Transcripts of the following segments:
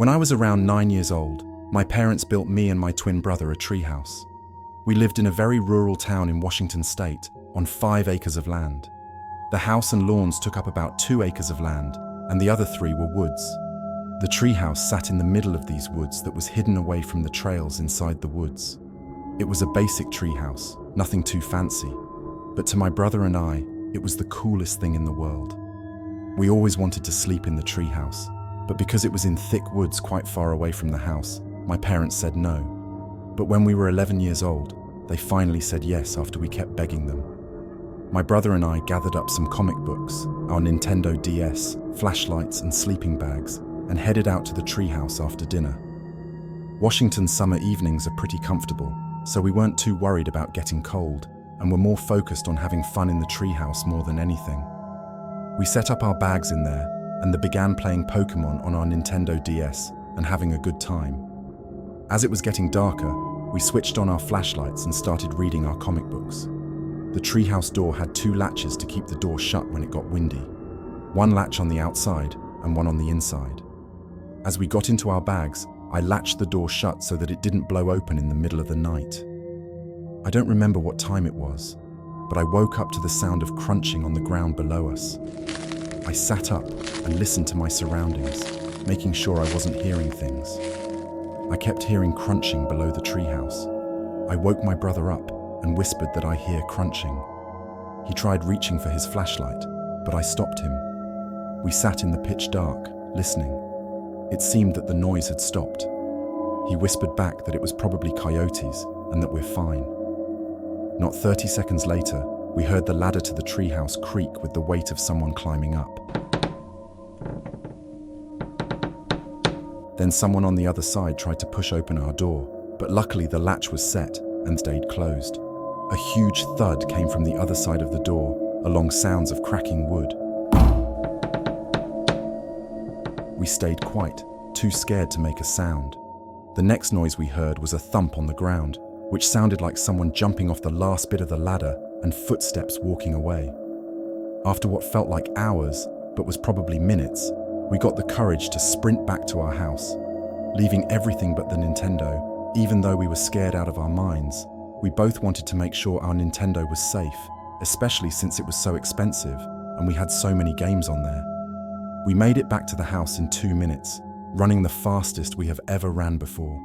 When I was around 9 years old, my parents built me and my twin brother a treehouse. We lived in a very rural town in Washington state on 5 acres of land. The house and lawns took up about 2 acres of land, and the other 3 were woods. The treehouse sat in the middle of these woods that was hidden away from the trails inside the woods. It was a basic treehouse, nothing too fancy, but to my brother and I, it was the coolest thing in the world. We always wanted to sleep in the treehouse, but because it was in thick woods quite far away from the house, my parents said no. But when we were 11 years old, they finally said yes after we kept begging them. My brother and I gathered up some comic books, our Nintendo DS, flashlights and sleeping bags, and headed out to the treehouse after dinner. Washington's summer evenings are pretty comfortable, so we weren't too worried about getting cold, and were more focused on having fun in the treehouse more than anything. We set up our bags in there, and began playing Pokemon on our Nintendo DS and having a good time. As it was getting darker, we switched on our flashlights and started reading our comic books. The treehouse door had 2 latches to keep the door shut when it got windy. 1 latch on the outside and 1 on the inside. As we got into our bags, I latched the door shut so that it didn't blow open in the middle of the night. I don't remember what time it was, but I woke up to the sound of crunching on the ground below us. I sat up and listened to my surroundings, making sure I wasn't hearing things. I kept hearing crunching below the treehouse. I woke my brother up and whispered that I hear crunching. He tried reaching for his flashlight, but I stopped him. We sat in the pitch dark, listening. It seemed that the noise had stopped. He whispered back that it was probably coyotes and that we're fine. Not 30 seconds later, we heard the ladder to the treehouse creak with the weight of someone climbing up. Then someone on the other side tried to push open our door, but luckily the latch was set and stayed closed. A huge thud came from the other side of the door, along sounds of cracking wood. We stayed quiet, too scared to make a sound. The next noise we heard was a thump on the ground, which sounded like someone jumping off the last bit of the ladder and footsteps walking away. After what felt like hours, but was probably minutes, we got the courage to sprint back to our house. Leaving everything but the Nintendo, even though we were scared out of our minds, we both wanted to make sure our Nintendo was safe, especially since it was so expensive and we had so many games on there. We made it back to the house in 2 minutes, running the fastest we have ever ran before.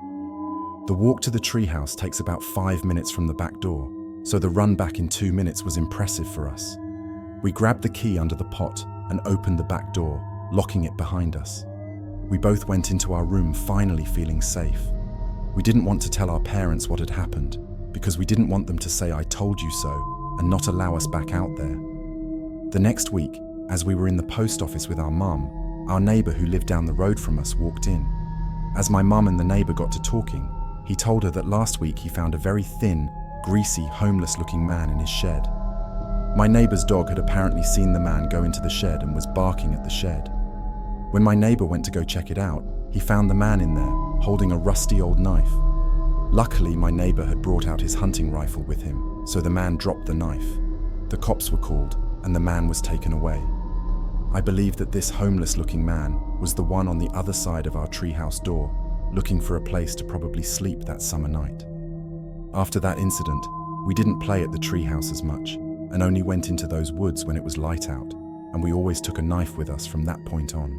The walk to the treehouse takes about 5 minutes from the back door, so the run back in 2 minutes was impressive for us. We grabbed the key under the pot and opened the back door, locking it behind us. We both went into our room finally feeling safe. We didn't want to tell our parents what had happened, because we didn't want them to say "I told you so" and not allow us back out there. The next week, as we were in the post office with our mum, our neighbor who lived down the road from us walked in. As my mum and the neighbor got to talking, he told her that last week he found a very thin, greasy, homeless-looking man in his shed. My neighbor's dog had apparently seen the man go into the shed and was barking at the shed. When my neighbor went to go check it out, he found the man in there, holding a rusty old knife. Luckily, my neighbor had brought out his hunting rifle with him, so the man dropped the knife. The cops were called, and the man was taken away. I believe that this homeless-looking man was the one on the other side of our treehouse door, looking for a place to probably sleep that summer night. After that incident, we didn't play at the treehouse as much, and only went into those woods when it was light out, and we always took a knife with us from that point on.